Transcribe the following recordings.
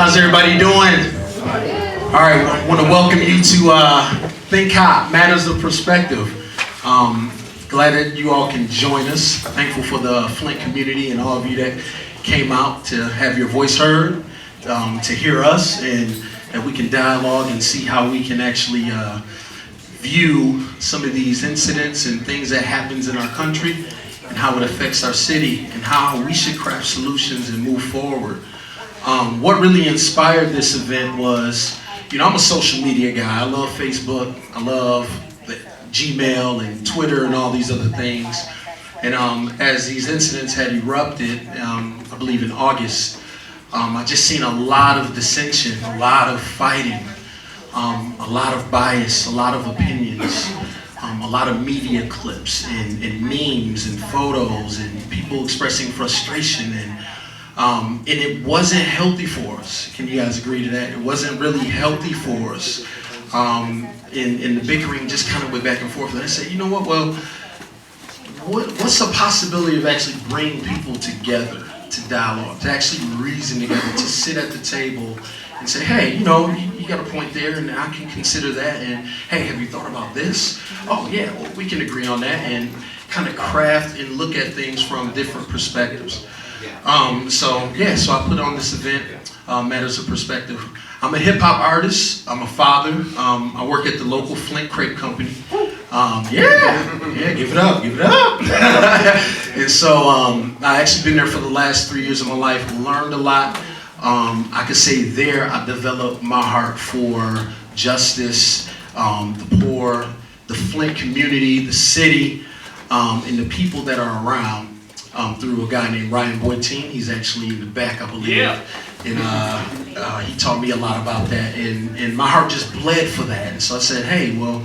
How's everybody doing? All right, I want to welcome you to Think Hop, Matters of Perspective. Glad that you all can join us. Thankful for the Flint community and all of you that came out to have your voice heard, to hear us, and that we can dialogue and see how we can actually view some of these incidents and things that happens in our country and how it affects our city and how we should craft solutions and move forward. What really inspired this event was, I'm a social media guy. I love Facebook. I love the Gmail and Twitter and all these other things. And as these incidents had erupted, I believe in August, I just seen a lot of dissension, a lot of fighting, a lot of bias, a lot of opinions, a lot of media clips and memes and photos and people expressing frustration, and it wasn't healthy for us. Can you guys agree to that? It wasn't really healthy for us. And the bickering just kind of went back and forth. And I said, you know what? Well, what's the possibility of actually bringing people together to dialogue, to actually reason together, to sit at the table and say, hey, you got a point there, and I can consider that. And hey, have you thought about this? Oh yeah, well, we can agree on that, and kind of craft and look at things from different perspectives. So I put on this event, Matters of Perspective. I'm a hip hop artist. I'm a father. I work at the local Flint Crepe Company. Give it up. And so I actually been there for the last 3 years of my life. Learned a lot. I could say there I developed my heart for justice, the poor, the Flint community, the city, and the people that are around. Through a guy named Ryan Boyteen. He's actually in the back, I believe. Yeah. And he taught me a lot about that. And my heart just bled for that. And so I said, hey, well,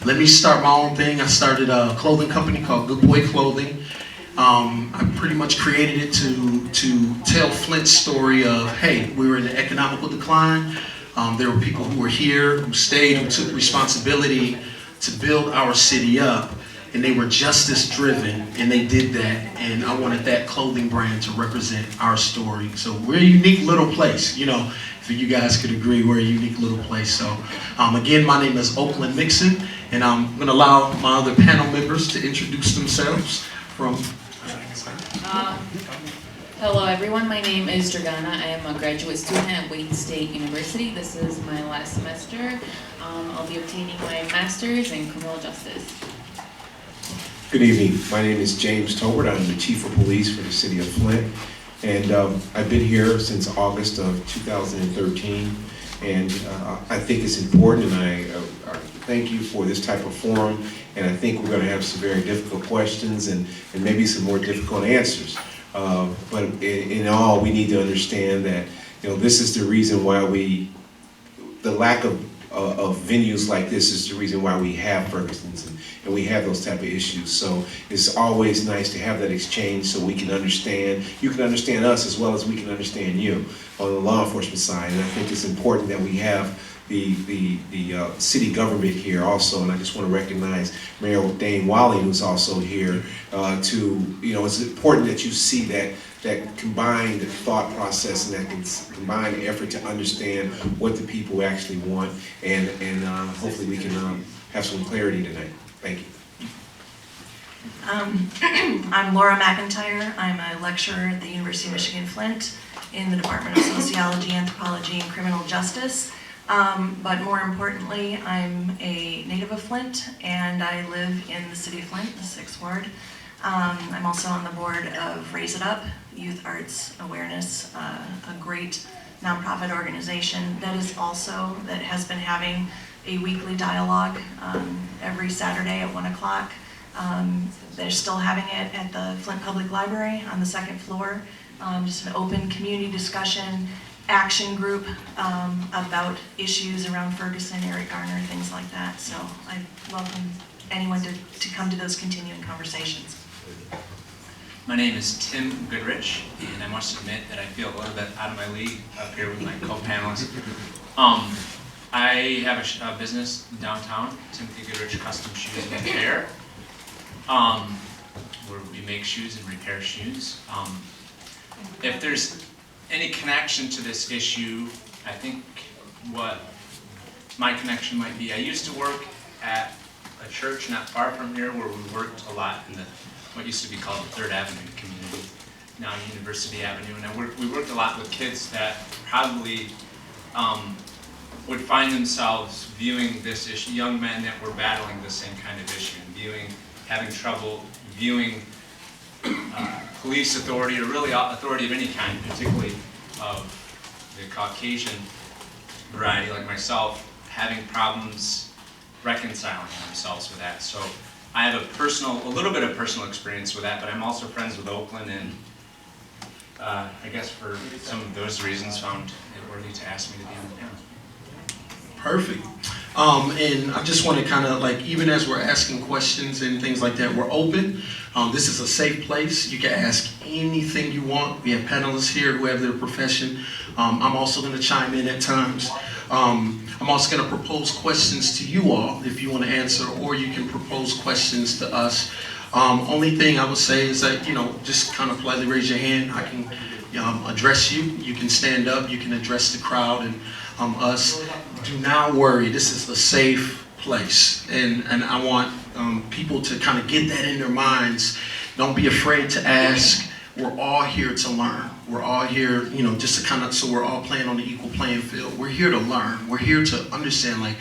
let me start my own thing. I started a clothing company called Good Boy Clothing. I pretty much created it to tell Flint's story of, hey, we were in an economical decline. There were people who were here, who stayed, who took responsibility to build our city up. And they were justice driven, and they did that. And I wanted that clothing brand to represent our story. So we're a unique little place, if you guys could agree, we're a unique little place. So again, my name is Oakland Nixon, and I'm gonna allow my other panel members to introduce themselves Hello everyone, my name is Dragana. I am a graduate student at Wayne State University. This is my last semester. I'll be obtaining my master's in criminal justice. Good evening. My name is James Tobert. I'm the Chief of Police for the City of Flint. And I've been here since August of 2013. And I think it's important, and I thank you for this type of forum. And I think we're going to have some very difficult questions and maybe some more difficult answers. But in all, we need to understand that this is the reason why the lack of venues like this is the reason why we have Ferguson's and we have those type of issues. So it's always nice to have that exchange so we can understand, you can understand us as well as we can understand you on the law enforcement side. And I think it's important that we have the city government here also, and I just want to recognize Mayor Dane Wally, who's also here, it's important that you see that combined thought process and that combined effort to understand what the people actually want, and hopefully we can have some clarity tonight. Thank you. I'm Laura McIntyre. I'm a lecturer at the University of Michigan Flint in the Department of Sociology, Anthropology, and Criminal Justice. But more importantly, I'm a native of Flint, and I live in the city of Flint, the 6th Ward. I'm also on the board of Raise It Up, Youth Arts Awareness, a great nonprofit organization that has been having a weekly dialogue every Saturday at 1 o'clock. They're still having it at the Flint Public Library on the 2nd floor. Just an open community discussion, action group about issues around Ferguson, Eric Garner, things like that. So I welcome anyone to come to those continuing conversations. My name is Tim Goodrich, and I must admit that I feel a little bit out of my league up here with my co-panelists. I have a business downtown, Timothy Goodrich Custom Shoes and Repair, where we make shoes and repair shoes. If there's any connection to this issue, I think what my connection might be, I used to work at a church not far from here where we worked a lot in the what used to be called the 3rd Avenue community, now University Avenue, and we worked a lot with kids that probably would find themselves viewing this issue, young men that were battling the same kind of issue, and having trouble viewing police authority, or really authority of any kind, particularly of the Caucasian variety like myself, having problems reconciling themselves with that. So I have a little bit of personal experience with that, but I'm also friends with Oakland, and I guess for some of those reasons found it worthy to ask me to be on the panel. Perfect. And I just want to kind of like, even as we're asking questions and things like that, we're open. This is a safe place. You can ask anything you want. We have panelists here who have their profession. I'm also going to chime in at times. I'm also going to propose questions to you all if you want to answer, or you can propose questions to us. Only thing I would say is that, just kind of politely raise your hand. I can address you. You can stand up. You can address the crowd and us. Do not worry. This is a safe place. And I want people to kind of get that in their minds. Don't be afraid to ask. We're all here to learn. We're all here, just to kind of, so we're all playing on the equal playing field. We're here to learn. We're here to understand, like,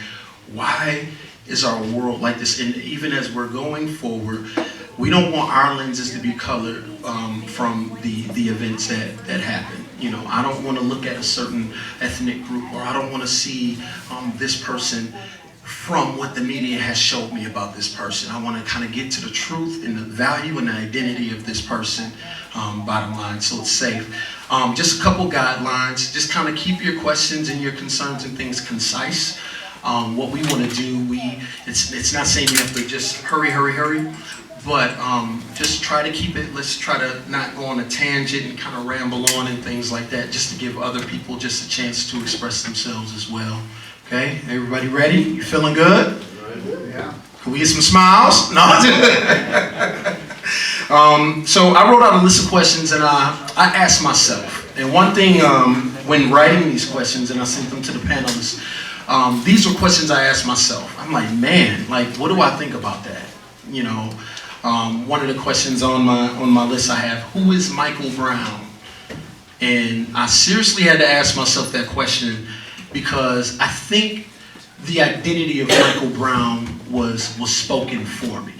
why is our world like this? And even as we're going forward, we don't want our lenses to be colored from the events that happen. I don't want to look at a certain ethnic group, or I don't want to see this person from what the media has showed me about this person. I want to kind of get to the truth and the value and the identity of this person, bottom line, so it's safe. Just a couple guidelines. Just kind of keep your questions and your concerns and things concise. What we want to do, it's not saying you have to just hurry, but just try to keep it, let's try to not go on a tangent and kind of ramble on and things like that, just to give other people just a chance to express themselves as well. Okay, everybody ready? You feeling good? Yeah. Can we get some smiles? No. So I wrote out a list of questions, and I asked myself. And one thing, when writing these questions, and I sent them to the panelists, these were questions I asked myself. I'm like, man, like, what do I think about that? One of the questions on my list I have, who is Michael Brown? And I seriously had to ask myself that question, because I think the identity of Michael Brown was spoken for me.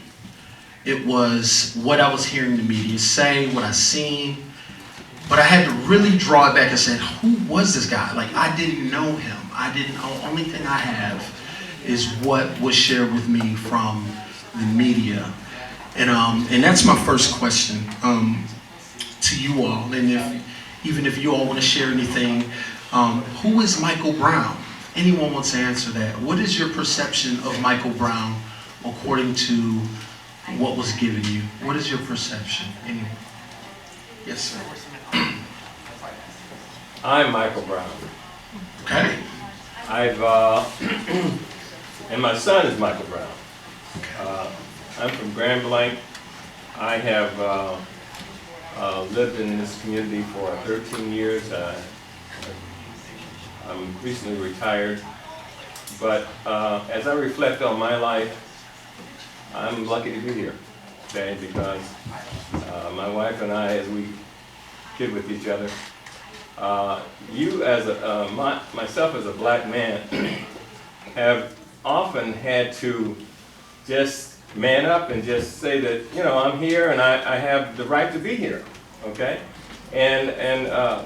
It was what I was hearing the media say, what I seen, but I had to really draw it back and say, who was this guy? Like, I didn't know him. The only thing I have is what was shared with me from the media. And that's my first question to you all. And even if you all want to share anything, who is Michael Brown? Anyone wants to answer that? What is your perception of Michael Brown according to what was given you? What is your perception? Anyone? Yes, sir. I'm Michael Brown. Okay. And my son is Michael Brown. I'm from Grand Blanc. I have lived in this community for 13 years. I'm recently retired, but as I reflect on my life, I'm lucky to be here today, because my wife and I, as we kid with each other, myself as a black man, have often had to just man up and just say that, I'm here and I have the right to be here, okay? And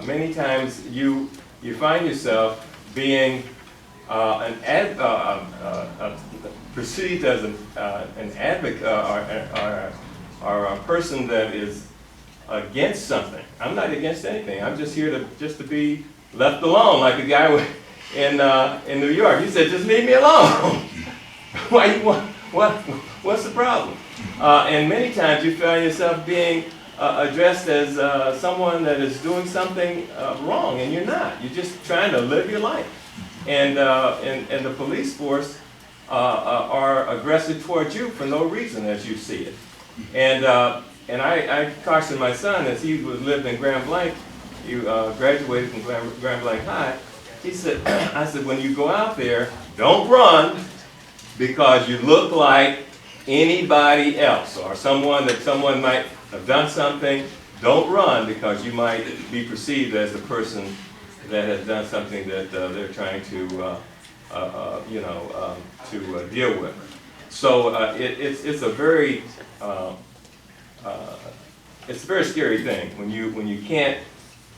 many times you find yourself being perceived as an advocate or a person that is against something. I'm not against anything. I'm just here to be left alone, like the guy in New York. He said, "Just leave me alone." What's the problem? And many times you find yourself being addressed as someone that is doing something wrong, and you're not. You're just trying to live your life. And the police force are aggressive towards you for no reason, as you see it. And I cautioned my son, as he lived in Grand Blanc, you graduated from Grand Blanc High. He said, I said, when you go out there, don't run because you look like anybody else or someone might have done something. Don't run because you might be perceived as the person that has done something that they're trying to, deal with. So it's a very scary thing when you can't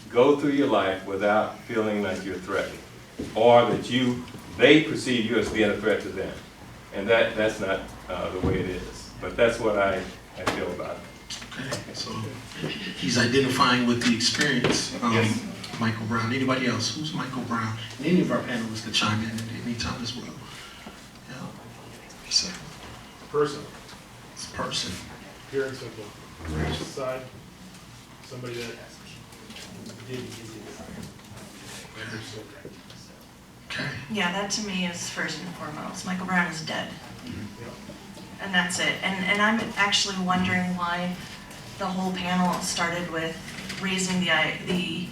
go through your life without feeling like you're threatened, or that they perceive you as being a threat to them, and that's not the way it is. But that's what I feel about it. Okay, so he's identifying with the experience. Yes. Michael Brown. Anybody else? Who's Michael Brown? And any of our panelists can chime in at any time as well. Yeah. So, Person, it's a person. pure and simple. Side, somebody that did easy. Okay. Yeah, that to me is first and foremost. Michael Brown is dead. And that's it. And I'm actually wondering why the whole panel started with raising the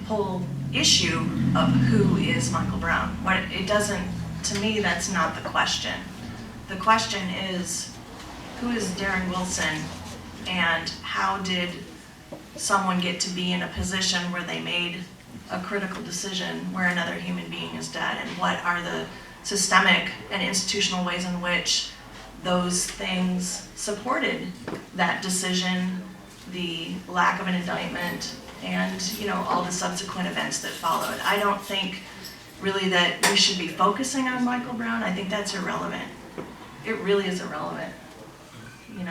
whole issue of who is Michael Brown. To me, that's not the question. The question is, who is Darren Wilson, and how did someone get to be in a position where they made a critical decision where another human being is dead, and what are the systemic and institutional ways in which those things supported that decision, the lack of an indictment, and all the subsequent events that followed. I don't think really that we should be focusing on Michael Brown. I think that's irrelevant. It really is irrelevant, and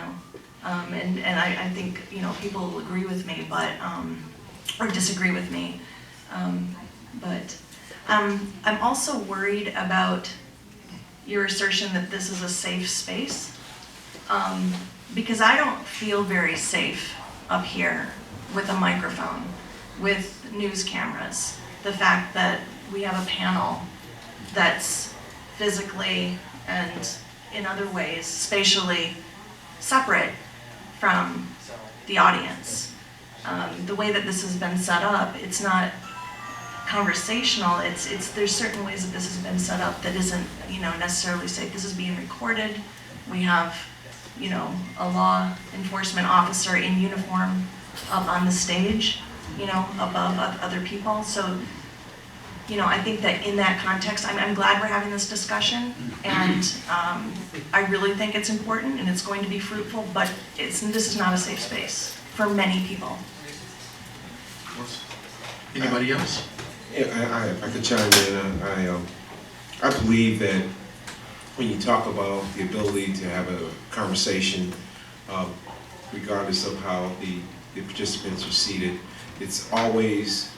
I think people will agree with me, but or disagree with me, but I'm also worried about your assertion that this is a safe space, because I don't feel very safe up here with a microphone, with news cameras. The fact that we have a panel that's physically and in other ways spatially separate from the audience. The way that this has been set up, it's not conversational. There's certain ways that this has been set up that isn't necessarily safe. This is being recorded. We have a law enforcement officer in uniform up on the stage, above other people. So I think that in that context, I'm glad we're having this discussion, and I really think it's important and it's going to be fruitful, but this is not a safe space for many people. Anybody else? Yeah, I could chime in. I believe that when you talk about the ability to have a conversation, regardless of how the participants are seated, it's always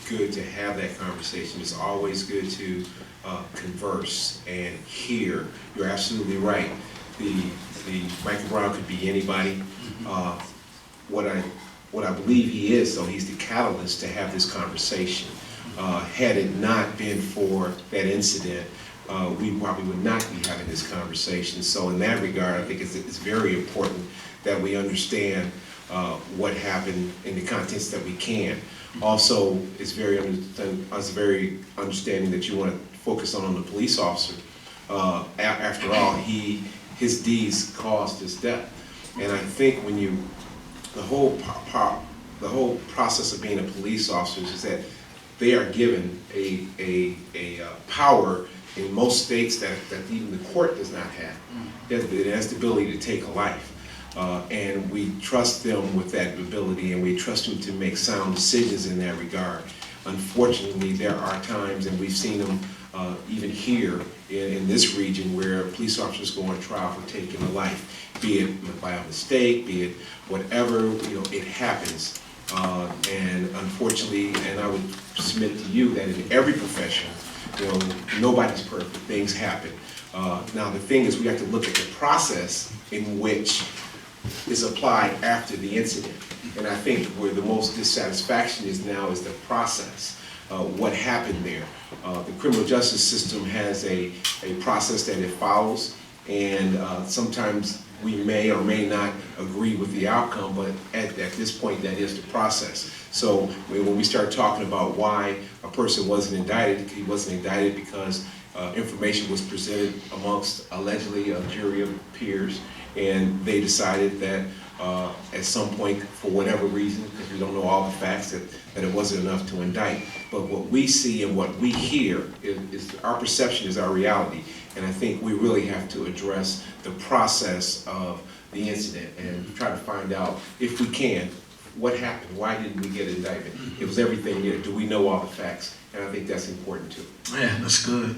good to have that conversation. It's always good to converse and hear. You're absolutely right. The Michael Brown could be anybody. What I believe he is, though, he's the catalyst to have this conversation. Had it not been for that incident, we probably would not be having this conversation. So in that regard, I think it's very important that we understand what happened in the contents that we can. Also, it's very understanding that you want to focus on the police officer. After all, his deeds caused his death. And I think when the whole process of being a police officer is that they are given a power in most states that even the court does not have. It has the ability to take a life. And we trust them with that ability, and we trust them to make sound decisions in that regard. Unfortunately, there are times, and we've seen them even here in this region, where police officers go on trial for taking a life, be it by a mistake, be it whatever, it happens. And unfortunately, and I would submit to you that in every profession, nobody's perfect, things happen. Now the thing is, we have to look at the process in which is applied after the incident. And I think where the most dissatisfaction is now is the process. What happened there. The criminal justice system has a process that it follows, and sometimes we may or may not agree with the outcome, but at this point, that is the process. So when we start talking about why a person wasn't indicted, he wasn't indicted because information was presented amongst allegedly a jury of peers, and they decided that at some point, for whatever reason, because we don't know all the facts, that it wasn't enough to indict. But what we see and what we hear is our perception is our reality. And I think we really have to address the process of the incident and try to find out, if we can, what happened, why didn't we get an indictment? It was everything there. Do we know all the facts? And I think that's important too. Yeah, that's good.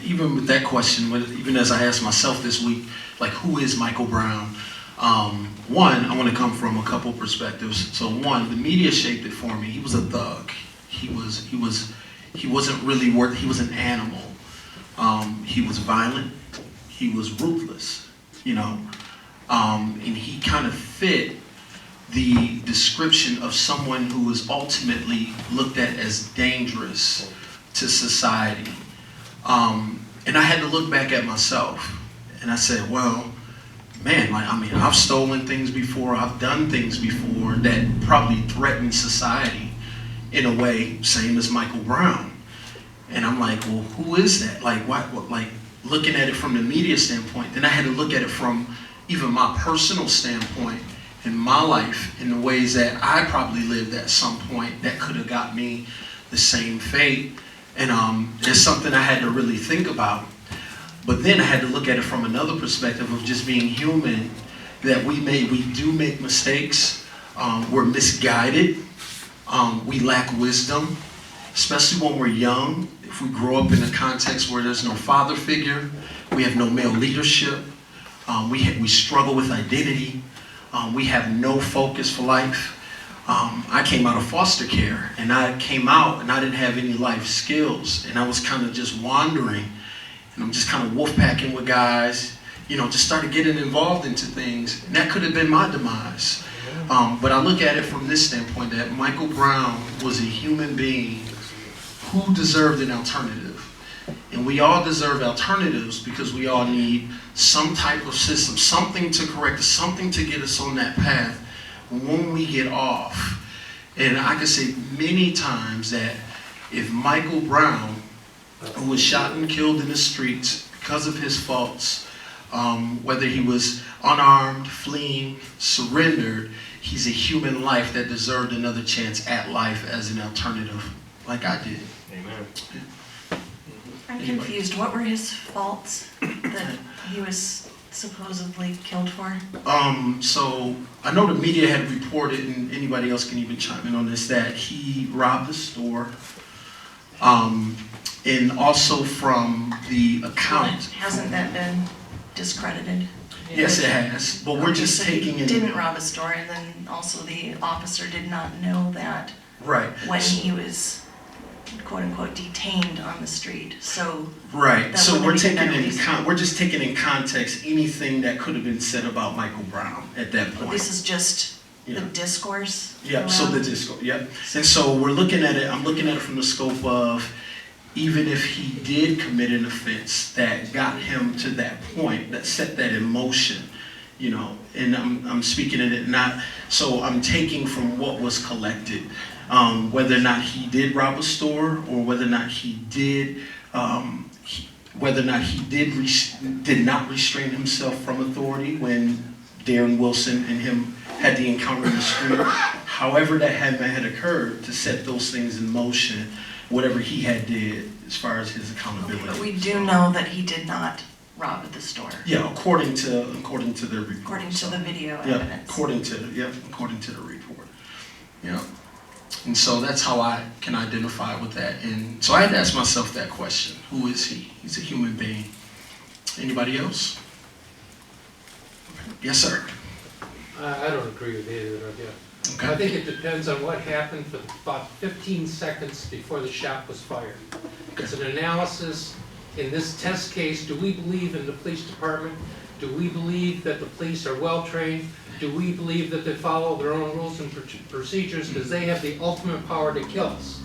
Even with that question, even as I asked myself this week, like, who is Michael Brown? One, I want to come from a couple perspectives. So one, the media shaped it for me. He was a thug. He wasn't really worth. He was an animal. He was violent. He was ruthless. You know, and he kind of fit the description of someone who was ultimately looked at as dangerous to society. And I had to look back at myself, and I said, well, man, I've stolen things before, I've done things before that probably threatened society in a way, same as Michael Brown. And I'm like, well, who is that? Like, what, like, looking at it from the media standpoint, then I had to look at it from even my personal standpoint in my life, in the ways that I probably lived at some point that could have got me the same fate. And it's something I had to really think about. But then I had to look at it from another perspective of just being human, that we do make mistakes, we're misguided, we lack wisdom, especially when we're young. If we grow up in a context where there's no father figure, we have no male leadership, we struggle with identity, we have no focus for life. I came out of foster care, and I came out and I didn't have any life skills, and I was kind of just wandering, and I'm just kind of wolf packing with guys, you know, just started getting involved into things, and that could have been my demise. But I look at it from this standpoint, that Michael Brown was a human being who deserved an alternative. And we all deserve alternatives because we all need some type of system, something to correct us, something to get us on that path when we get off. And I can say many times that if Michael Brown, who was shot and killed in the streets because of his faults, whether he was unarmed, fleeing, surrendered, he's a human life that deserved another chance at life as an alternative, like I did. Amen. I'm confused. What were his faults that he was supposedly killed for? So I know the media had reported, and anybody else can even chime in on this, that he robbed a store. And also from the account. Hasn't that been discredited? Yes, it has. But we're just taking he it. didn't rob a store, and then also the officer did not know that Right. when he was, quote unquote, detained on the street. So Right. that So wouldn't we're have been taking that in reason. we're just taking in context anything that could have been said about Michael Brown at that point. This is just Yeah. the discourse. Yeah, so around. the disco, yeah. And so we're looking at it, I'm looking at it from the scope of, even if he did commit an offense that got him to that point, that set that in motion, you know, and I'm speaking in it not, so I'm taking from what was collected, whether or not he did rob a store, or whether or not he did, did not restrain himself from authority when Darren Wilson and him had the encounter in the street. However that had occurred to set those things in motion, whatever he had did as far as his accountability. But we do know that he did not rob at the store, Yeah, according to the report. according to the video Yeah, evidence. according to the report. Yeah. And so that's how I can identify with that. And so I had to ask myself that question. Who is he? He's a human being. Anybody else? Yes, sir. I don't agree with either of you. I Okay. think it depends on what happened for about 15 seconds before the shot was fired. It's an analysis. In this test case, do we believe in the police department? Do we believe that the police are well-trained? Do we believe that they follow their own rules and procedures because they have the ultimate power to kill us?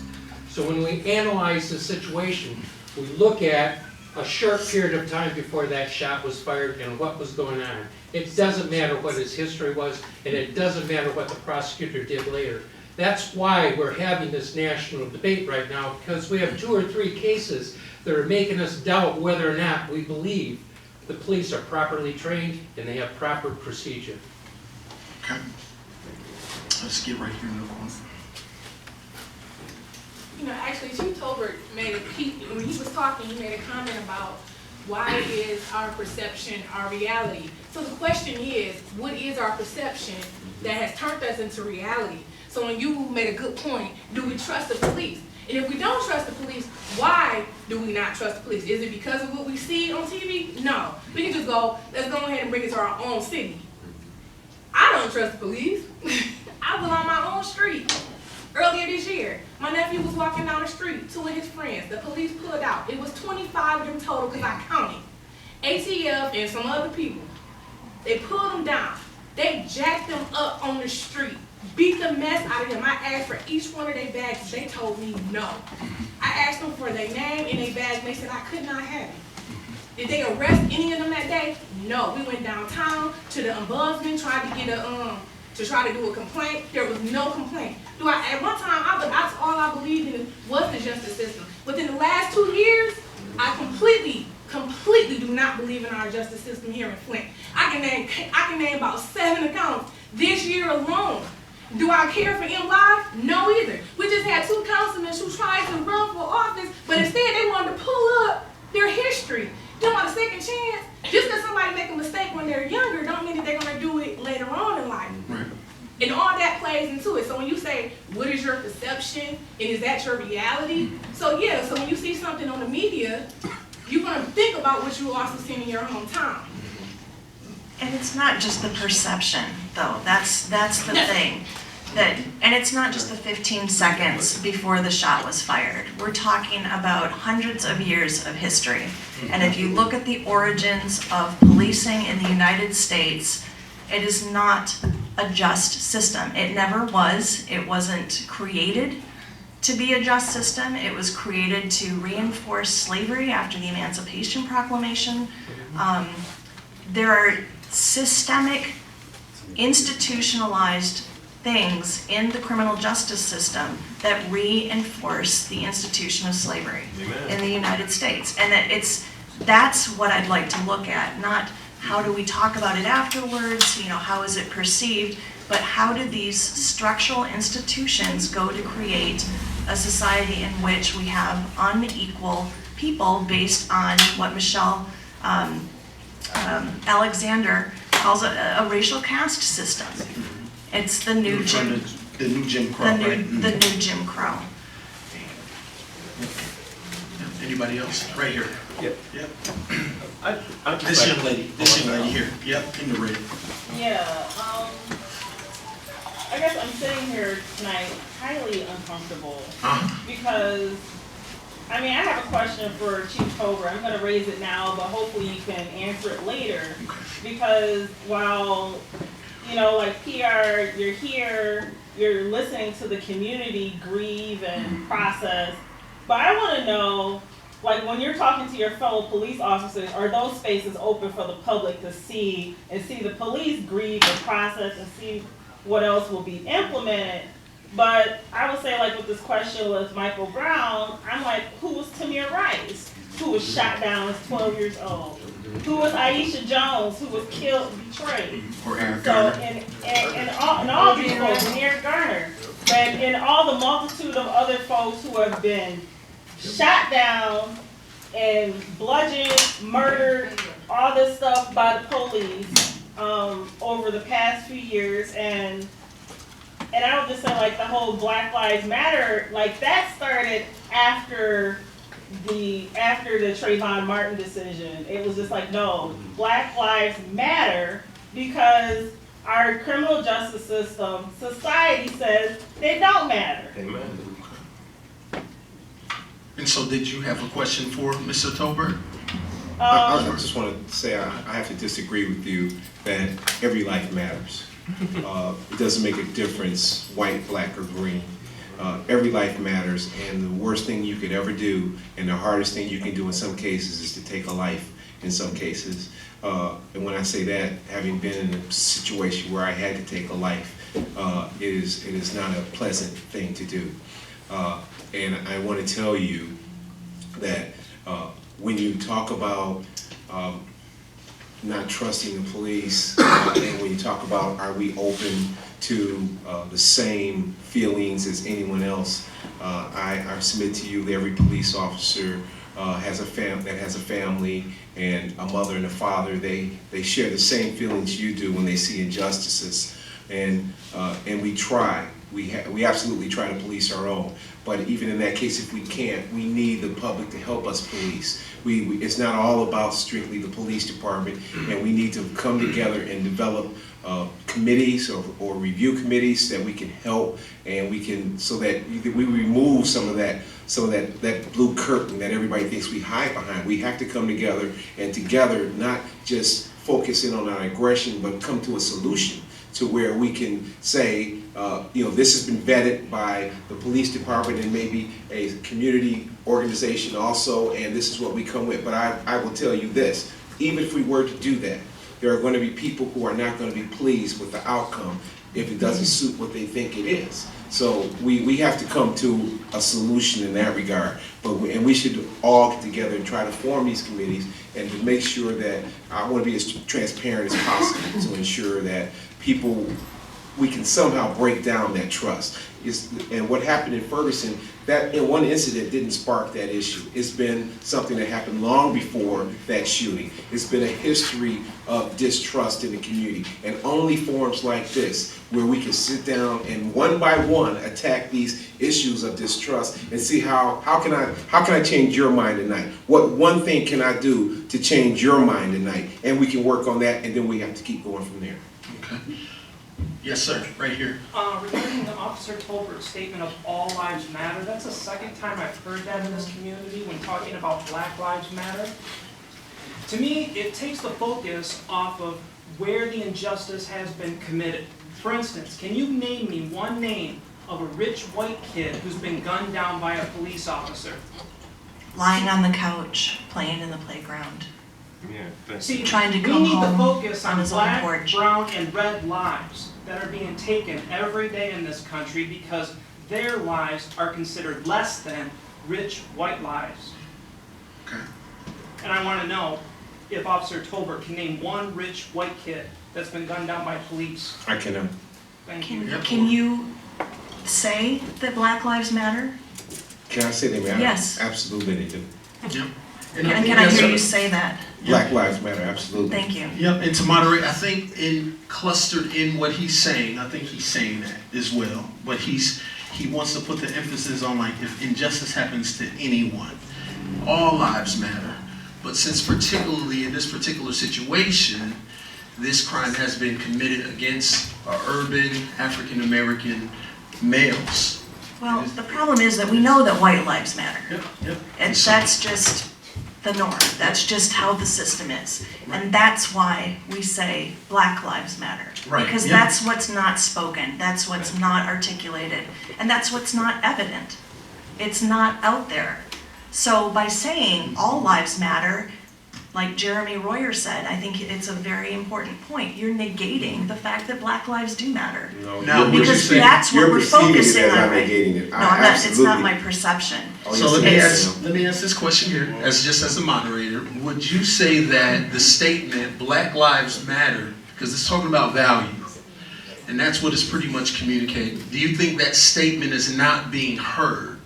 So when we analyze the situation, we look at a short period of time before that shot was fired and what was going on. It doesn't matter what his history was, and it doesn't matter what the prosecutor did later. That's why we're having this national debate right now, because we have 2 or 3 cases that are making us doubt whether or not we believe the police are properly trained and they have proper procedure. Okay. Let's get right here in the corner. You know, actually, Chief Tolbert when he was talking, he made a comment about why is our perception our reality? So the question is, what is our perception that has turned us into reality? So when you made a good point, do we trust the police? And if we don't trust the police, why do we not trust the police? Is it because of what we see on TV? No. We can just go, let's go ahead and bring it to our own city. I don't trust the police. I was on my own street earlier this year. My nephew was walking down the street, 2 of his friends. The police pulled out. It was 25 of them total because I counted. ATF and some other people. They pulled them down. They jacked them up on the street. Beat the mess out of them. I asked for each one of their bags. They told me no. I asked them for their name and their bags, and they said I could not have it. Did they arrest any of them that day? No. We went downtown to the ombudsman, tried to get to try to do a complaint. There was no complaint. At one time, that's all I believed in was the justice system. Within the last 2 years, I completely do not believe in our justice system here in Flint. I can name about 7 accounts this year alone. Do I care for MLive? No either. We just had 2 councilmen who tried to run for office, but instead they wanted to pull up their history. They want a second chance. Just because somebody make a mistake when they're younger don't mean that they're going to do it later on in life. Right. And all that plays into it. So when you say, what is your perception, and is that your reality? So yeah, so when you see something on the media, you're going to think about what you also seen in your hometown. And it's not just the perception, though. That's the thing. And it's not just the 15 seconds before the shot was fired. We're talking about hundreds of years of history. And if you look at the origins of policing in the United States, it is not a just system. It never was. It wasn't created to be a just system. It was created to reinforce slavery after the Emancipation Proclamation. There are systemic, institutionalized things in the criminal justice system that reinforce the institution of slavery in the United States. And that's what I'd like to look at, not how do we talk about it afterwards, how is it perceived, but how do these structural institutions go to create a society in which we have unequal people based on what Michelle Alexander calls a racial caste system. It's the new Jim Crow, right? The new Jim Crow. Anybody else? Right here. Yep. Yep. I'm This young lady here. Yep, in the red. Yeah, I guess I'm sitting here tonight highly uncomfortable because, I have a question for Chief Tolbert. I'm going to raise it now, but hopefully you can answer it later. Because while, like PR, you're here, you're listening to the community grieve and process, but I want to know, like when you're talking to your fellow police officers, are those spaces open for the public to see and see the police grieve and process and see what else will be implemented? But I would say, like with this question with Michael Brown, I'm like, who was Tamir Rice, who was shot down as 12 years old? Who was Aisha Jones, who was killed in Detroit? Or Eric So, Garner. and all these folks, and Eric Garner, and all the multitude of other folks who have been shot down and bludgeoned, murdered, all this stuff by the police over the past few years, and I would just say, like, the whole Black Lives Matter, like, that started after the Trayvon Martin decision. It was just like, no, Black Lives Matter because our criminal justice system, society says they don't matter. Amen. And so did you have a question for Mr. Tolbert? I just want to say I have to disagree with you that every life matters. It doesn't make a difference, white, black, or green. every life matters, and the worst thing you could ever do, and the hardest thing you can do in some cases, is to take a life in some cases. And when I say that, having been in a situation where I had to take a life, it is not a pleasant thing to do. And I want to tell you that when you talk about not trusting the police, and when you talk about are we open to the same feelings as anyone else, I submit to you that every police officer has a family and a mother and a father. They share the same feelings you do when they see injustices, and we try. We absolutely try to police our own, but even in that case, if we can't, we need the public to help us police. It's not all about strictly the police department, and we need to come together and develop committees or review committees that we can help, and we can, so that we remove some of that blue curtain that everybody thinks we hide behind. We have to come together, and together not just focus in on our aggression, but come to a solution to where we can say, this has been vetted by the police department and maybe a community organization also, and this is what we come with. But I will tell you this, even if we were to do that, there are going to be people who are not going to be pleased with the outcome if it doesn't suit what they think it is. So we have to come to a solution in that regard. And we should all get together and try to form these committees and to make sure that I want to be as transparent as possible to ensure that we can somehow break down that trust. And what happened in Ferguson, that in one incident didn't spark that issue. It's been something that happened long before that shooting. It's been a history of distrust in the community, and only forums like this where we can sit down and one by one attack these issues of distrust and see how can I change your mind tonight? What one thing can I do to change your mind tonight? And we can work on that, and then we have to keep going from there. Okay. Yes, sir, right here. Regarding Officer Tolbert's statement of all lives matter, that's the second time I've heard that in this community when talking about Black Lives Matter. To me, it takes the focus off of where the injustice has been committed. For instance, can you name me one name of a rich white kid who's been gunned down by a police officer? Lying on the couch, playing in the playground. Yeah, See, trying to we go need to home focus on on his own black, porch. brown, and red lives that are being taken every day in this country because their lives are considered less than rich white lives. Okay. And I want to know if Officer Tolbert can name one rich white kid that's been gunned down by police. I cannot. Thank you. Can you say that Black Lives Matter? Can I say they matter? Yes. Absolutely they do. Yep. And can I hear you say that? Black Lives Matter, absolutely. Thank you. Yep, and to moderate, I think clustered in what he's saying, I think he's saying that as well. But he wants to put the emphasis on, like, if injustice happens to anyone, all lives matter. But since particularly in this particular situation, this crime has been committed against urban African-American males. Well, the problem is that we know that white lives matter. Yep. That's just the norm. That's just how the system is. And that's why we say Black Lives Matter. Right, Because yeah. that's what's not spoken, that's what's not articulated, and that's what's not evident. It's not out there. So by saying all lives matter, like Jeremy Royer said, I think it's a very important point. You're negating the fact that Black lives do matter. Now, Because that's what we're focusing on, I'm right? negating it. No, it's not my perception. So let me ask this question here, as a moderator. Would you say that the statement "Black Lives Matter," because it's talking about values, and that's what is pretty much communicated, do you think that statement is not being heard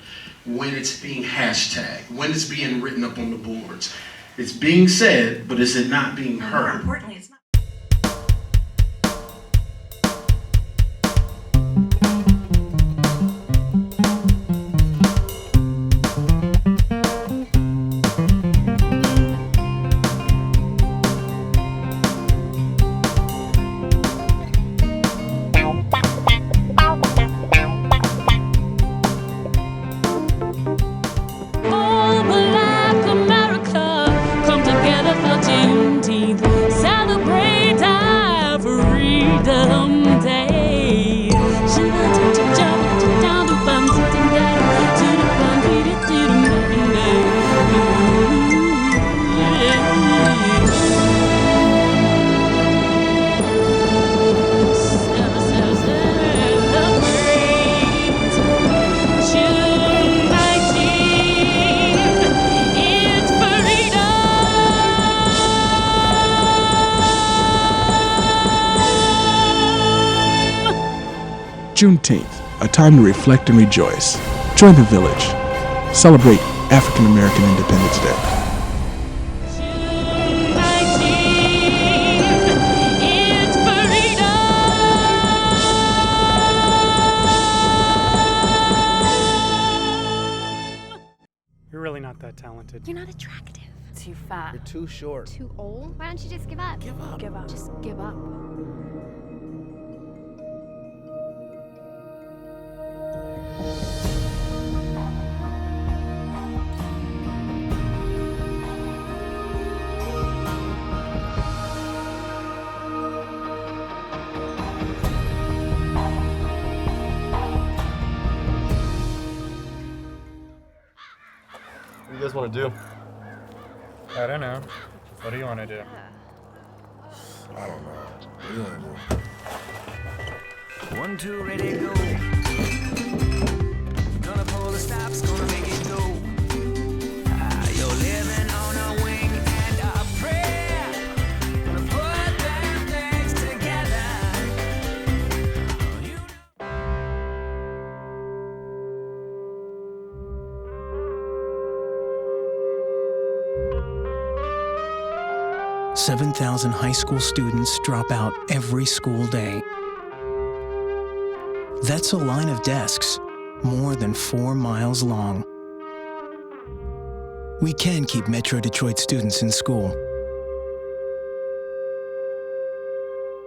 when it's being hashtagged, when it's being written up on the boards? It's being said, but is it not being More heard? importantly, it's not. All Black America come together for Juneteenth. Celebrate Juneteenth, a time to reflect and rejoice. Join the village. Celebrate African American Independence Day. You're really not that talented. You're not attractive. Too fat. You're too short. Too old? Why don't you just give up? Give up. Give up. Just give up. What do you guys want to do? I don't know. What do you want to do? I don't know. What do you want to do? 1, 2, ready, go. Gonna pull the stops, gonna make it go. You're living on a wing and a prayer. Gonna put them things together. You 7,000 high school students drop out every school day. That's a line of desks, more than 4 miles long. We can keep Metro Detroit students in school.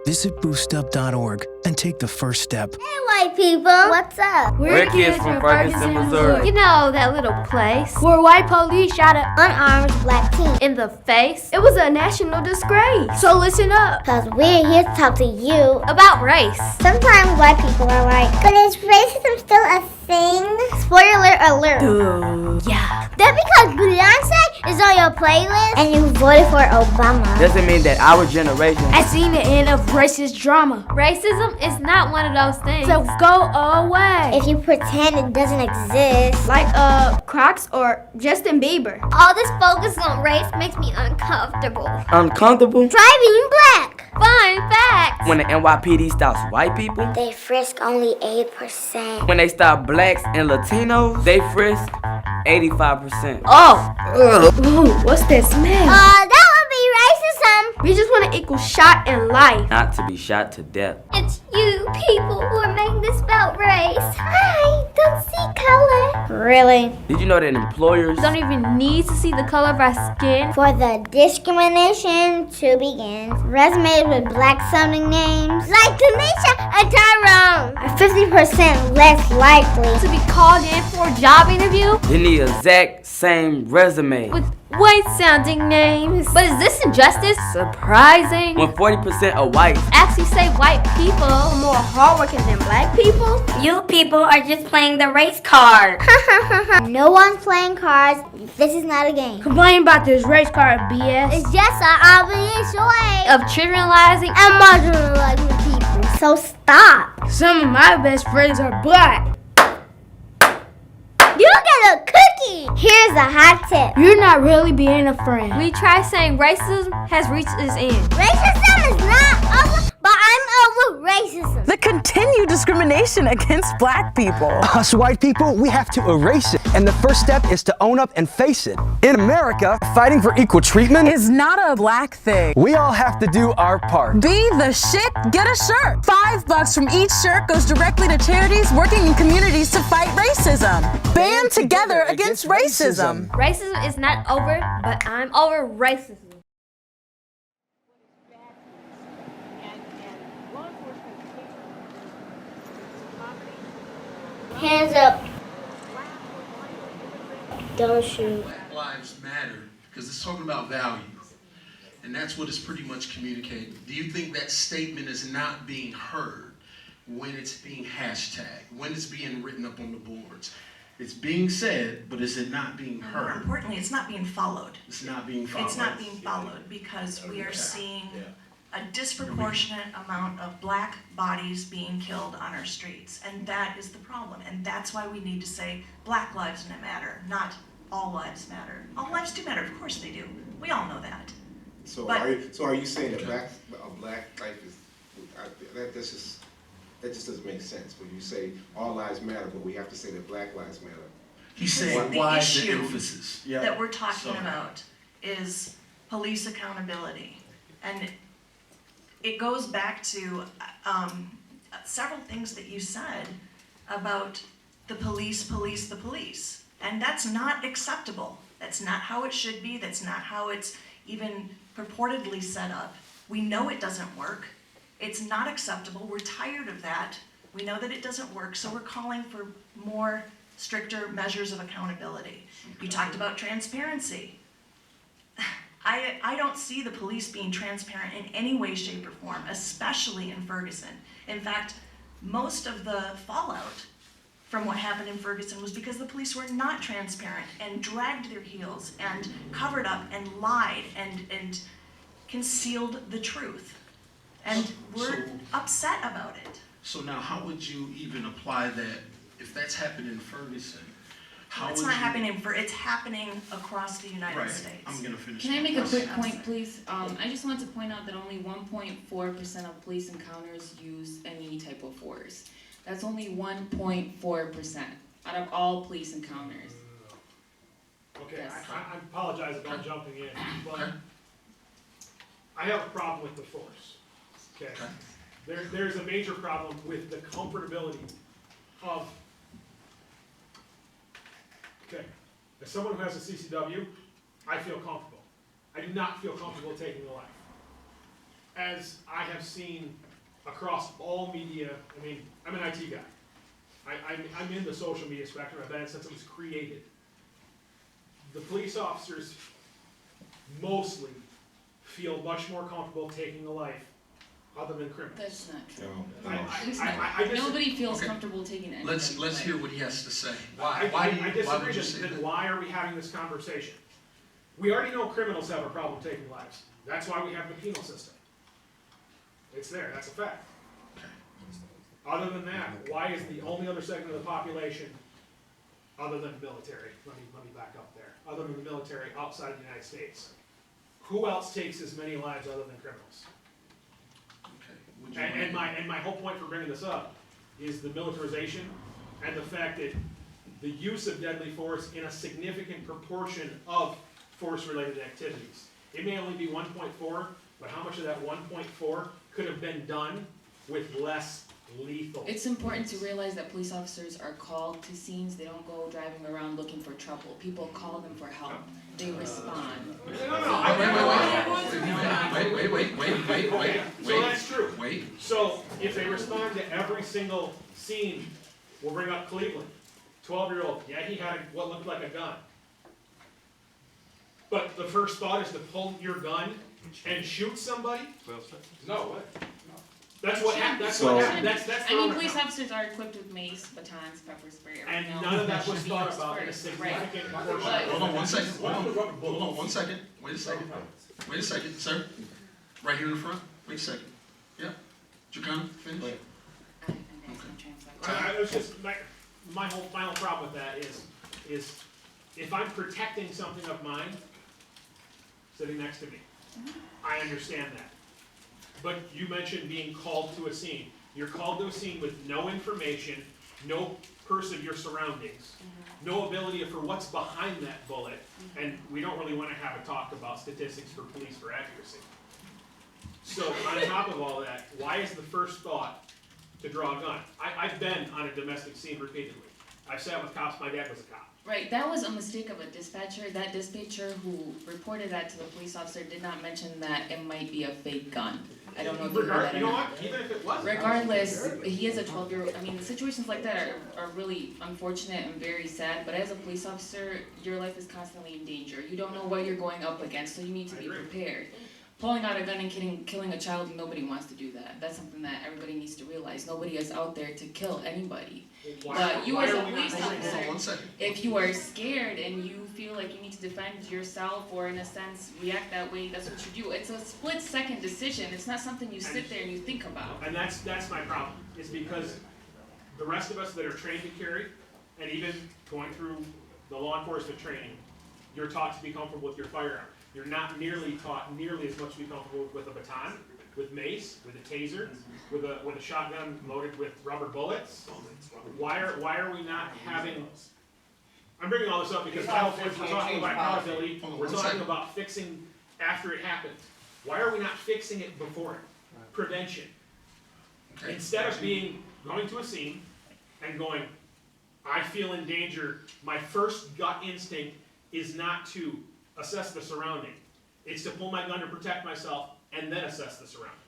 Visit boostup.org and take the first step. Hey, white people. What's up? We're kids from Ferguson, Missouri. You know that little place where white police shot an unarmed black teen in the face? It was a national disgrace. So listen up. Because we're here to talk to you about race. Sometimes white people are like, but is racism still a thing? Spoiler alert. Yeah. That's because Beyonce is on your playlist and you voted for Obama. Doesn't mean that our generation I've seen the end of racist drama. Racism is not one of those things. So go away. If you pretend it doesn't exist. Like Crocs or Justin Bieber. All this focus on race makes me uncomfortable. uncomfortable. Try being black. Fun fact. When the NYPD stops white people, They frisk only 8%. when they stop blacks and Latinos, they frisk 85%. Oh. Ooh, what's that smell? That would be racism. We just want to equal shot in life. Not to be shot to death. It's you people who are making this about race. I don't see color. Really? Did you know that employers Don't even need to see the color of our skin for the discrimination to begin. Resumes with black sounding names like Tanisha and Tyrone are 50% less likely to be called in for a job interview didn't the exact same resume? with white sounding names. But is this injustice? Surprising. When 40% of whites Actually say white people are more hardworking than black people. You people are just playing the race card. No one's playing cards. This is not a game. Complain about this race card BS. It's just an obvious way of trivializing and marginalizing people. So stop. Some of my best friends are black. You get a cookie! Here's a hot tip. You're not really being a friend. We try saying racism has reached its end. Racism is not over, but I'm over racism. The continued discrimination against black people. Us white people, we have to erase it. And the first step is to own up and face it. In America, fighting for equal treatment Is not a black thing. we all have to do our part. Be the shit, get a shirt. $5 from each shirt goes directly to charities working in communities to fight racism. Band together against racism. Racism is not over, but I'm over racism. Hands up. Don't shoot. Black Lives Matter, because it's talking about values. And that's what it's pretty much communicating. Do you think that statement is not being heard when it's being hashtagged, when it's being written up on the boards? It's being said, but is it not being More heard? importantly, it's not being followed. It's not being followed. It's not being followed because we are seeing a disproportionate amount of black bodies being killed on our streets. And that is the problem. And that's why we need to say Black Lives Matter, not all lives matter. All lives do matter, of course they do. We all know that. So But- are you saying that a black life is, that's just that just doesn't make sense. When you say all lives matter, but we have to say that Black lives matter. He's saying The why the issue emphasis. that we're talking So- about is police accountability. And it goes back to several things that you said about the police, the police. And that's not acceptable. That's not how it should be. That's not how it's even purportedly set up. We know it doesn't work. It's not acceptable. We're tired of that. We know that it doesn't work, so we're calling for more stricter measures of accountability. You talked about transparency. I don't see the police being transparent in any way, shape, or form, especially in Ferguson. In fact, most of the fallout from what happened in Ferguson was because the police were not transparent and dragged their heels and covered up and lied and concealed the truth. And we're upset about it. So now how would you even apply that, if that's happened in Ferguson? How It's would not you- happening it's happening across the United Right, States. I'm gonna finish. Can I my make a question. quick point, please? I just want to point out that only 1.4% of police encounters use any type of force. That's only 1.4% out of all police encounters. Okay, Yes. I apologize if I'm jumping in, but I have a problem with the force, okay? There's a major problem with the comfortability of, okay, as someone who has a CCW, I feel comfortable. I do not feel comfortable taking a life. As I have seen across all media, I mean, I'm an IT guy. I'm in the social media spectrum, I've been since it was created. The police officers mostly feel much more comfortable taking a life other than criminals. That's not true. I just- Nobody feels Okay. comfortable taking it. Let's hear what he has to say. I Why disagree, would you say then that? why are we having this conversation? We already know criminals have a problem taking lives. That's why we have the penal system. It's there, that's a fact. Other than that, why is the only other segment of the population, other than military, let me back up there, other than the military outside the United States, who else takes as many lives other than criminals? Would you And my whole point for bringing this up is the militarization and the fact that the use of deadly force in a significant proportion of force-related activities. It may only be 1.4, but how much of that 1.4 could have been done with less lethal? It's important to realize that police officers are called to scenes. They don't go driving around looking for trouble. People call them for help. They respond. Wait. So that's true. Wait. So if they respond to every single scene, we'll bring up Cleveland. 12-year-old, yeah, he had what looked like a gun. But the first thought is to pull your gun and shoot somebody? No, what? That's what happened, that's what happened, that's I mean, police officers are equipped with mace, batons, pepper spray. And everything none of else that was should be thought used about in a first. significant Right. portion. But- Hold on one second. Hold on 1 second. Wait a second. Wait a second, sir. Right here in the front. Wait a second. Yeah. Jacana, finish. I was just, my whole problem with that is if I'm protecting something of mine sitting next to me, I understand that. But you mentioned being called to a scene. You're called to a scene with no information, no purse of your surroundings, no ability for what's behind that bullet, and we don't really want to have a talk about statistics for police for accuracy. So on top of all that, why is the first thought to draw a gun? I've been on a domestic scene repeatedly. I've sat with cops, my dad was a cop. Right, that was a mistake of a dispatcher. That dispatcher who reported that to the police officer did not mention that it might be a fake gun. I don't know if you heard that or You know not. what, even if it wasn't. Regardless, he is a 12-year-old. I mean, situations like that are really unfortunate and very sad, but as a police officer, your life is constantly in danger. You don't know what you're going up against, so you need to be prepared. Pulling out a gun and killing a child, nobody wants to do that. That's something that everybody needs to realize. Nobody is out there to kill anybody. But you as a police officer, if you are scared and you feel like you need to defend yourself or in a sense react that way, that's what you do. It's a split-second decision. It's not something you sit there and you think about. And that's my problem, is because the rest of us that are trained to carry, and even going through the law enforcement training, you're taught to be comfortable with your firearm. You're not nearly taught nearly as much to be comfortable with a baton with mace, with a taser, with a shotgun loaded with rubber bullets. Why are we not having? I'm bringing all this up because if we're talking about accountability, we're talking about fixing after it happens. Why are we not fixing it before it? Prevention. Instead of going to a scene and going, I feel in danger, my first gut instinct is not to assess the surrounding. It's to pull my gun to protect myself and then assess the surrounding.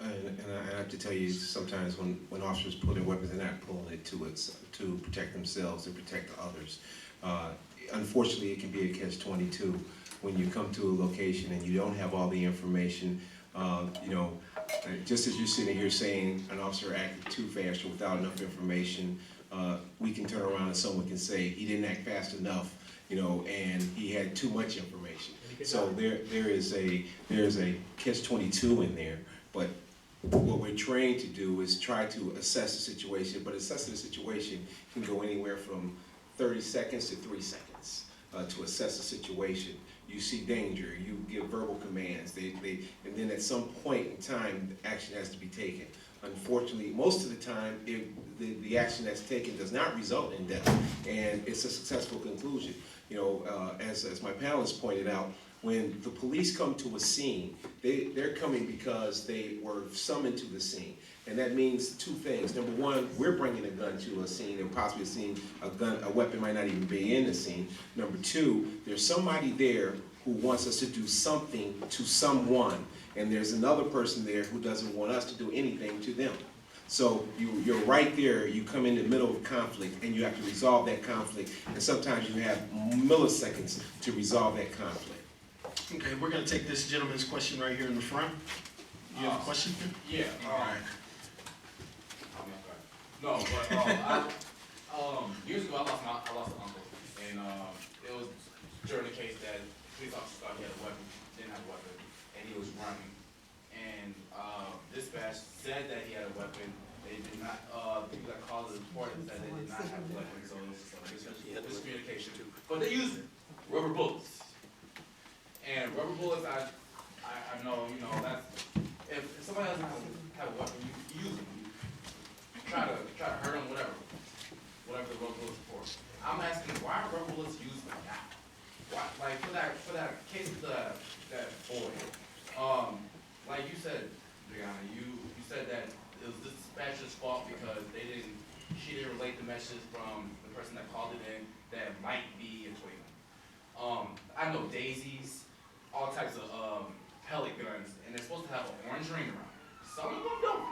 And I have to tell you, sometimes when officers pull their weapons, they're not pulling it to protect themselves, to protect others. Unfortunately, it can be a catch-22 when you come to a location and you don't have all the information. Just as you're sitting here saying an officer acted too fast or without enough information, we can turn around and someone can say he didn't act fast enough, and he had too much information. So there is a catch-22 in there, but what we're trained to do is try to assess the situation, but assessing the situation can go anywhere from 30 seconds to 3 seconds to assess the situation. You see danger, you give verbal commands, and then at some point in time, action has to be taken. Unfortunately, most of the time, the action that's taken does not result in death, and it's a successful conclusion. As my panelists pointed out, when the police come to a scene, they're coming because they were summoned to the scene. And that means two things. Number one, we're bringing a gun to a scene, and possibly a weapon might not even be in the scene. Number two, there's somebody there who wants us to do something to someone, and there's another person there who doesn't want us to do anything to them. So you're right there, you come in the middle of conflict, and you have to resolve that conflict, and sometimes you have milliseconds to resolve that conflict. Okay, we're gonna take this gentleman's question right here in the front. You have a question? Yeah. All right. No, but years ago I lost an uncle, and it was during the case that police officer thought he had a weapon, didn't have a weapon, and he was running. And dispatch said that he had a weapon. They did not. People that called the report said they did not have a weapon, so it was just like miscommunication. But they used rubber bullets. And rubber bullets, I know, that's, if somebody doesn't have a weapon, you use them. Try to hurt them, whatever the rubber bullets are for. I'm asking, why are rubber bullets used now? Why, like for that case of that boy, like you said, Brianna, you said that it was the dispatcher's fault because she didn't relate the message from the person that called it in that might be a twin. I know daisies, all types of pellet guns, and they're supposed to have an orange ring around it. Some of them don't,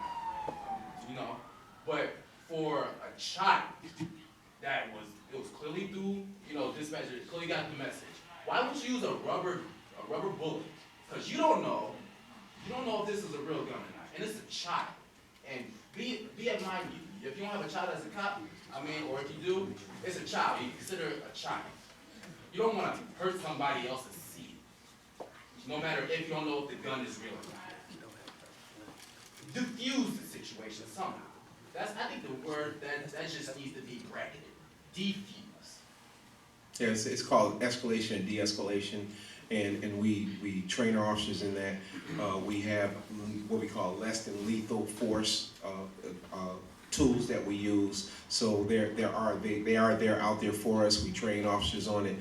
But for a child, it was clearly through, dispatcher clearly got the message. Why would you use a rubber bullet? Because you don't know if this is a real gun or not, and it's a child. And be in mind, if you don't have a child as a cop, or if you do, it's a child. You consider it a child. You don't want to hurt somebody else's seed, no matter if you don't know if the gun is real or not. Diffuse the situation somehow. I think the word that just needs to be bracketed. Diffuse. Yeah, it's called escalation and de-escalation, and we train our officers in that. We have what we call less than lethal force tools that we use. So they are there out there for us. We train officers on it.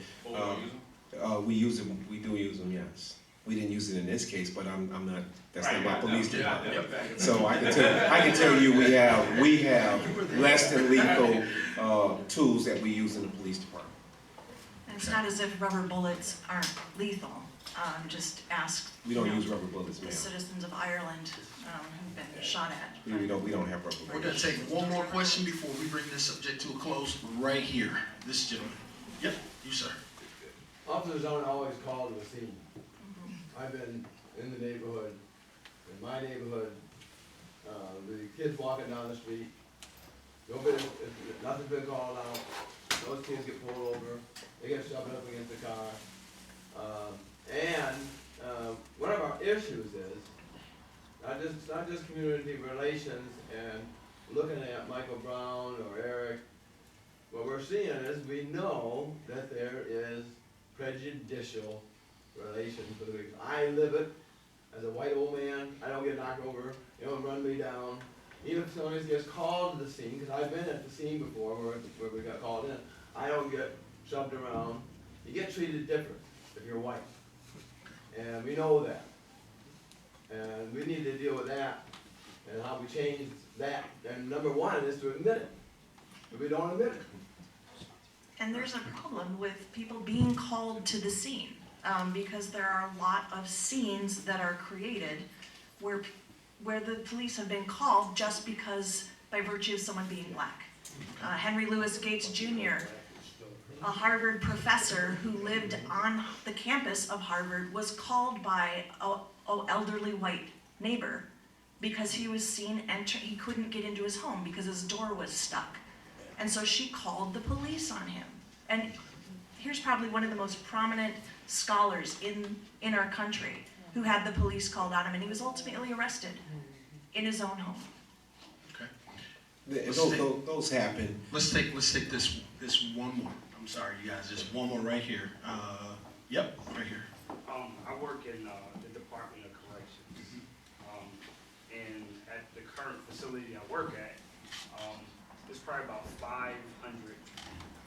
We use them. We do use them. Yes. We didn't use it in this case, but I'm not. That's not my police department. So I can tell you we have less than lethal tools that we use in the police department. And it's not as if rubber bullets aren't lethal. Just ask. We don't use rubber bullets, the ma'am. citizens of Ireland who've been shot at. We don't have rubber bullets. We're gonna take one more question before we bring this subject to a close. Right here, this gentleman. Yep, you sir. Officers don't always call to the scene. I've been in the neighborhood, in my neighborhood, the kids walking down the street, nothing's been called out, those kids get pulled over, they get shoved up against the car. One of our issues is not just community relations and looking at Michael Brown or Eric. What we're seeing is we know that there is prejudicial relations for the victim. I live it, as a white old man, I don't get knocked over, you don't run me down. Even if somebody gets called to the scene, because I've been at the scene before where we got called in, I don't get shoved around. You get treated different if you're white. And we know that. And we need to deal with that and how we change that. And number one is to admit it. If we don't admit it. And there's a problem with people being called to the scene, because there are a lot of scenes that are created where the police have been called just because by virtue of someone being black. Henry Louis Gates Jr., a Harvard professor who lived on the campus of Harvard, was called by an elderly white neighbor because he was seen he couldn't get into his home because his door was stuck. And so she called the police on him. And here's probably one of the most prominent scholars in our country who had the police called on him, and he was ultimately arrested in his own home. Okay. Those happen. Let's take this one more. I'm sorry, you guys. Just one more right here. Yep, right here. I work in the Department of Corrections, and at the current facility I work at, there's probably about 500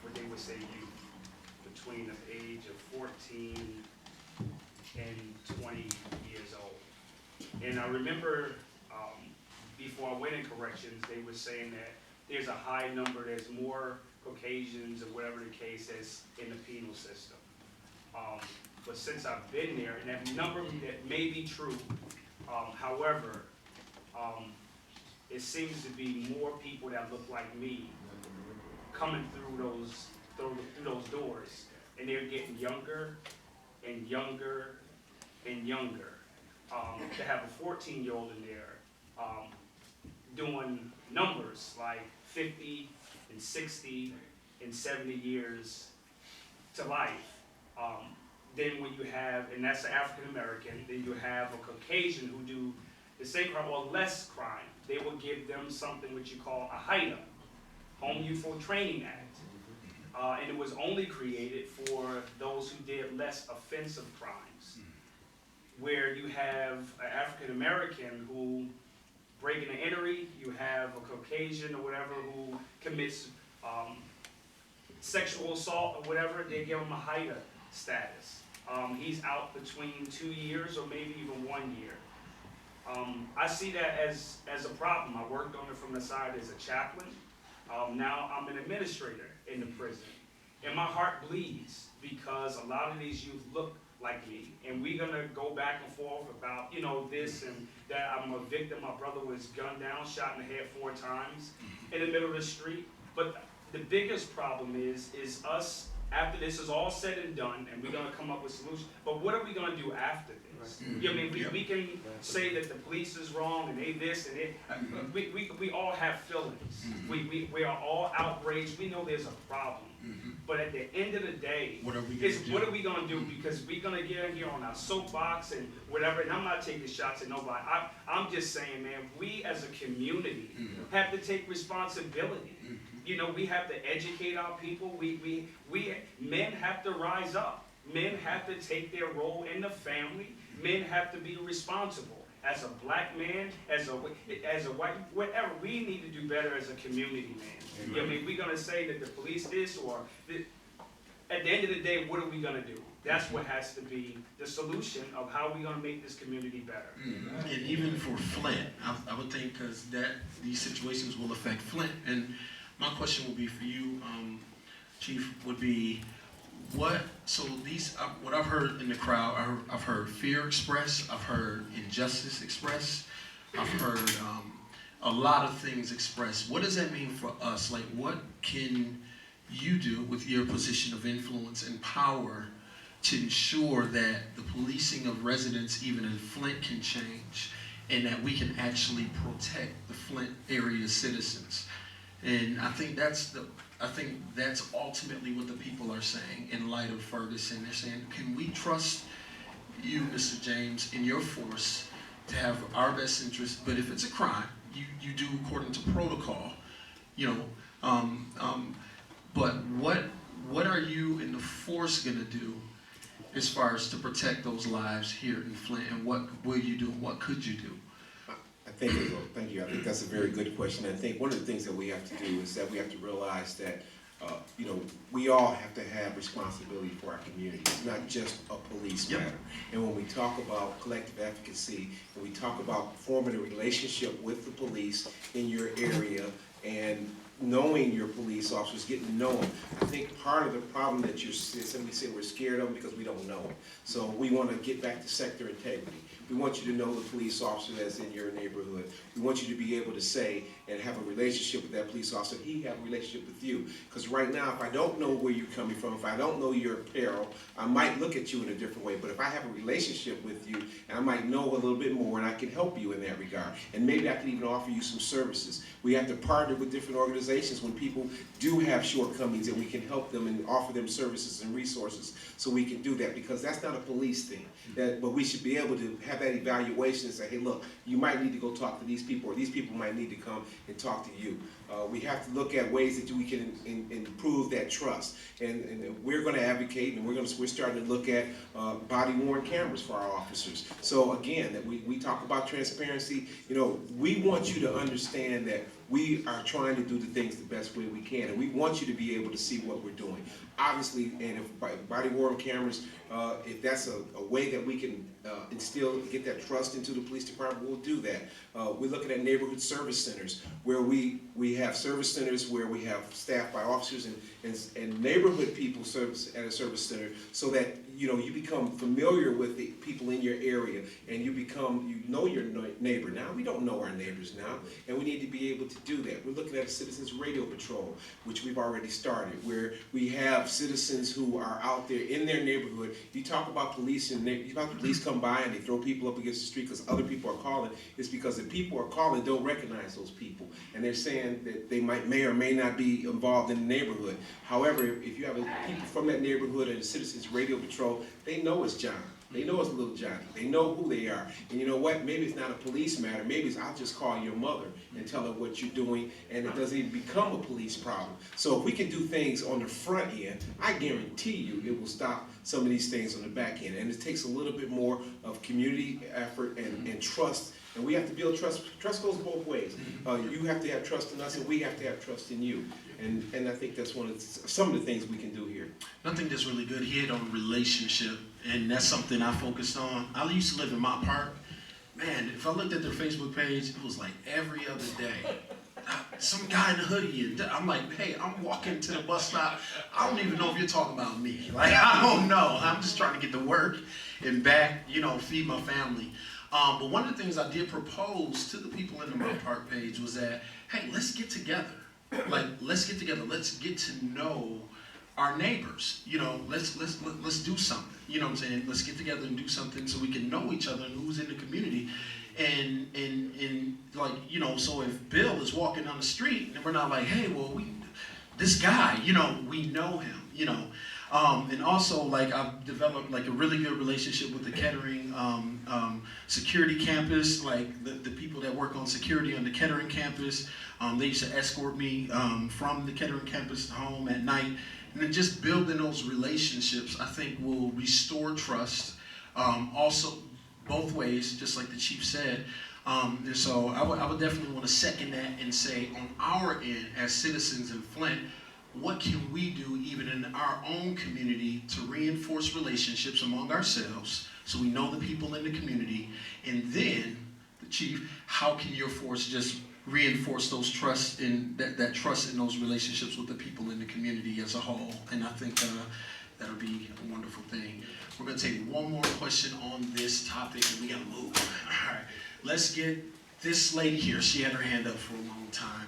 what they would say youth between the age of 14 and 20 years old. And I remember before I went in corrections, they were saying that there's a high number, there's more Caucasians or whatever the case is in the penal system. But since I've been there, and that number that may be true, however, it seems to be more people that look like me coming through those doors, and they're getting younger and younger and younger. To have a 14-year-old in there doing numbers like 50 and 60 and 70 years to life. Then when you have, and that's an African American, then you have a Caucasian who do the same crime or less crime. They will give them something which you call a HIDA, Home Youthful Training Act. And it was only created for those who did less offensive crimes, where you have an African American who breaking and entering, you have a Caucasian or whatever who commits sexual assault or whatever, they give him a HIDA status. He's out between 2 years or maybe even 1 year. I see that as a problem. I worked on it from the side as a chaplain. Now I'm an administrator in the prison. And my heart bleeds because a lot of these youth look like me. And we're gonna go back and forth about, you know, this and that. I'm a victim. My brother was gunned down, shot in the head 4 times in the middle of the street. But the biggest problem is us, after this is all said and done, and we're gonna come up with solutions, but what are we gonna do after this? You know, I mean, we can say that the police is wrong and they this and it. We all have feelings. We are all outraged. We know there's a problem. But at the end of the day, what are we gonna do? Because we're gonna get in here on our soapbox and whatever, and I'm not taking shots at nobody. I'm just saying, man, we as a community have to take responsibility. You know, we have to educate our people. Men have to rise up. Men have to take their role in the family. Men have to be responsible. As a black man, as a white, whatever, we need to do better as a community, man. You know, I mean, we're gonna say that the police this or at the end of the day, what are we gonna do? That's what has to be the solution of how we're gonna make this community better. And even for Flint, I would think, because these situations will affect Flint. And my question will be for you, Chief, would be what I've heard in the crowd, I've heard fear expressed, I've heard injustice expressed, I've heard a lot of things expressed. What does that mean for us? Like, what can you do with your position of influence and power to ensure that the policing of residents, even in Flint, can change, and that we can actually protect the Flint area citizens? And I think that's ultimately what the people are saying in light of Ferguson. They're saying, can we trust you, Mr. James, in your force to have our best interest? But if it's a crime, you do according to protocol, you know. But what are you in the force gonna do as far as to protect those lives here in Flint, and what will you do, and what could you do? Thank you. I think that's a very good question. I think one of the things that we have to do is that we have to realize that, we all have to have responsibility for our community. It's not just a police matter. And when we talk about collective advocacy, and we talk about forming a relationship with the police in your area, and knowing your police officers, getting to know them. I think part of the problem that we say we're scared of them because we don't know them. So we want to get back to sector integrity. We want you to know the police officer that's in your neighborhood. We want you to be able to say and have a relationship with that police officer. He have a relationship with you. Because right now, if I don't know where you're coming from, if I don't know your apparel, I might look at you in a different way. But if I have a relationship with you, and I might know a little bit more, and I can help you in that regard. And maybe I can even offer you some services. We have to partner with different organizations when people do have shortcomings, and we can help them and offer them services and resources so we can do that, because that's not a police thing. But we should be able to have that evaluation and say, hey, look, you might need to go talk to these people, or these people might need to come and talk to you. We have to look at ways that we can improve that trust. And we're going to advocate, and we're starting to look at body-worn cameras for our officers. So again, that we talk about transparency. We want you to understand that we are trying to do the things the best way we can, and we want you to be able to see what we're doing. Obviously, and if body-worn cameras, if that's a way that we can get that trust into the police department, we'll do that. We're looking at neighborhood service centers, where we have service centers where we have staffed by officers and neighborhood people service at a service center, so that you become familiar with the people in your area, and you know your neighbor. Now we don't know our neighbors now, and we need to be able to do that. We're looking at a citizens radio patrol, which we've already started, where we have citizens who are out there in their neighborhood. You talk about police, and the police come by and they throw people up against the street because other people are calling. It's because the people are calling don't recognize those people, and they're saying that they may or may not be involved in the neighborhood. However, if you have people from that neighborhood and the citizens radio patrol, they know it's John. They know it's little Johnny. They know who they are. And you know what? Maybe it's not a police matter. Maybe it's I'll just call your mother and tell her what you're doing, and it doesn't even become a police problem. So if we can do things on the front end, I guarantee you it will stop some of these things on the back end. And it takes a little bit more of community effort and trust. And we have to build trust. Trust goes both ways. You have to have trust in us, and we have to have trust in you. And I think that's some of the things we can do here. I think that's really good. He hit on relationship, and that's something I focused on. I used to live in my park. Man, if I looked at their Facebook page, it was like every other day. Some guy in a hoodie, and I'm like, hey, I'm walking to the bus stop. I don't even know if you're talking about me. Like, I don't know. I'm just trying to get to work and back, feed my family. But one of the things I did propose to the people in my park page was that, hey, let's get together. Let's get together. Let's get to know our neighbors. Let's do something. You know what I'm saying? Let's get together and do something so we can know each other and who's in the community. And so if Bill is walking down the street and we're not like, hey, well, this guy, we know him, and also, I've developed a really good relationship with the Kettering security campus, the people that work on security on the Kettering campus. They used to escort me from the Kettering campus home at night. And then just building those relationships, I think, will restore trust. Also, both ways, just like the chief said. And so I would definitely want to second that and say, on our end, as citizens in Flint, what can we do even in our own community to reinforce relationships among ourselves so we know the people in the community? And then, the chief, how can your force just reinforce those trust in that trust in those relationships with the people in the community as a whole? And I think that'll be a wonderful thing. We're going to take one more question on this topic, and we got to move. All right, let's get this lady here. She had her hand up for a long time.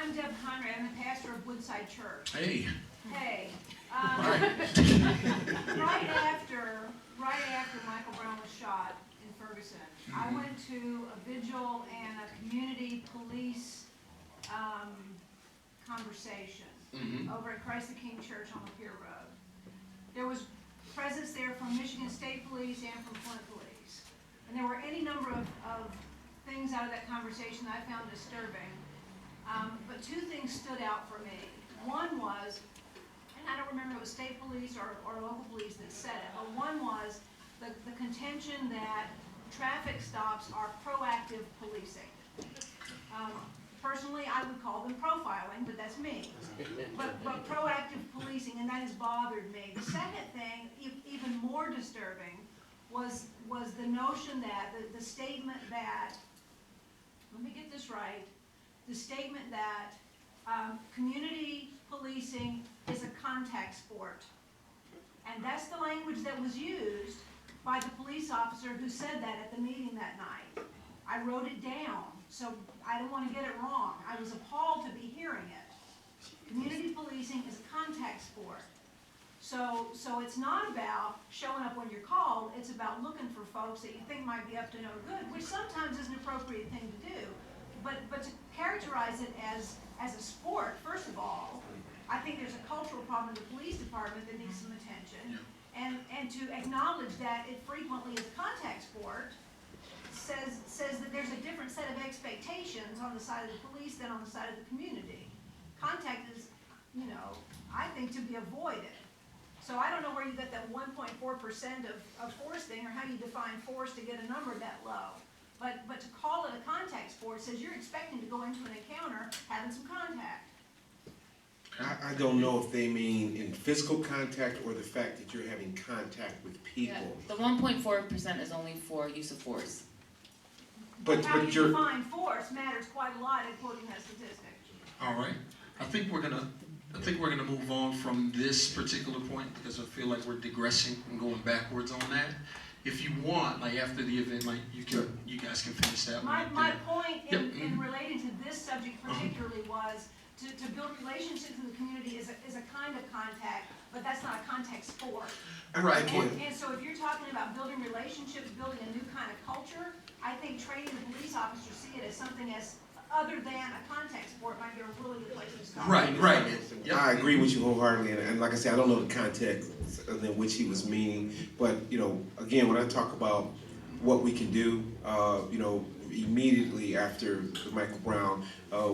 I'm Deb Conrad. I'm the pastor of Woodside Church. Hey. Hey. Right. Right after Michael Brown was shot in Ferguson, I went to a vigil and a community police conversation over at Christ the King Church on Lapeer Road. There was presence there from Michigan State Police and from Flint Police. And there were any number of things out of that conversation that I found disturbing. But two things stood out for me. One was, and I don't remember it was state police or local police that said it, but one was the contention that traffic stops are proactive policing. Personally, I would call them profiling, but that's me. But proactive policing, and that has bothered me. The second thing, even more disturbing, was the notion that, the statement that, let me get this right, the statement that community policing is a contact sport. And that's the language that was used by the police officer who said that at the meeting that night. I wrote it down, so I don't want to get it wrong. I was appalled to be hearing it. Community policing is a contact sport. So it's not about showing up when you're called, it's about looking for folks that you think might be up to no good, which sometimes is an appropriate thing to do. But to characterize it as a sport, first of all, I think there's a cultural problem in the police department that needs some attention. And to acknowledge that it frequently is a contact sport says that there's a different set of expectations on the side of the police than on the side of the community. Contact is, I think, to be avoided. So I don't know where you get that 1.4% of force thing, or how you define force to get a number that low. But to call it a contact sport says you're expecting to go into an encounter having some contact. I don't know if they mean in physical contact or the fact that you're having contact with people. Yeah, the 1.4% is only for use of force. But how you you're define force matters quite a lot in quoting that statistic. All right. I think we're gonna move on from this particular point because I feel like we're digressing and going backwards on that. If you want, like after the event, like you guys can finish that one. My point in relating to this subject particularly was to build relationships in the community is a kind of contact, but that's not a contact sport. Right. And so if you're talking about building relationships, building a new kind of culture, I think training the police officers see it as something as other than a contact sport might be a really good place to start. Right. I agree with you wholeheartedly, and like I said, I don't know the context in which he was meaning, but again, when I talk about what we can do, immediately after Michael Brown,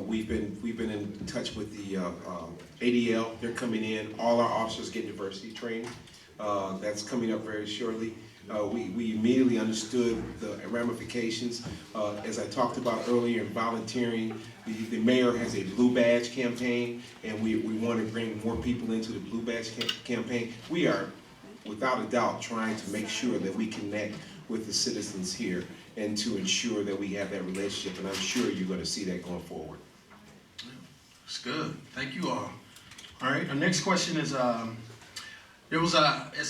we've been in touch with the ADL. They're coming in. All our officers get diversity training. That's coming up very shortly. We immediately understood the ramifications. As I talked about earlier in volunteering, the mayor has a Blue Badge campaign, and we want to bring more people into the Blue Badge campaign. We are, without a doubt, trying to make sure that we connect with the citizens here and to ensure that we have that relationship, and I'm sure you're going to see that going forward. It's good. Thank you all. All right, our next question is, as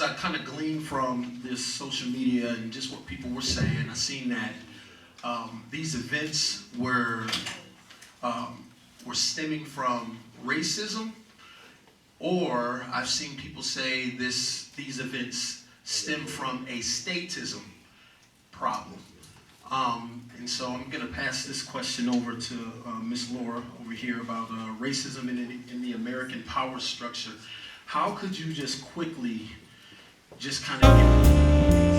I kind of gleaned from this social media and just what people were saying, I seen that these events were stemming from racism, or I've seen people say these events stem from a statism problem. And so I'm going to pass this question over to Ms. Laura over here about racism in the American power structure. How could you just quickly, just kind of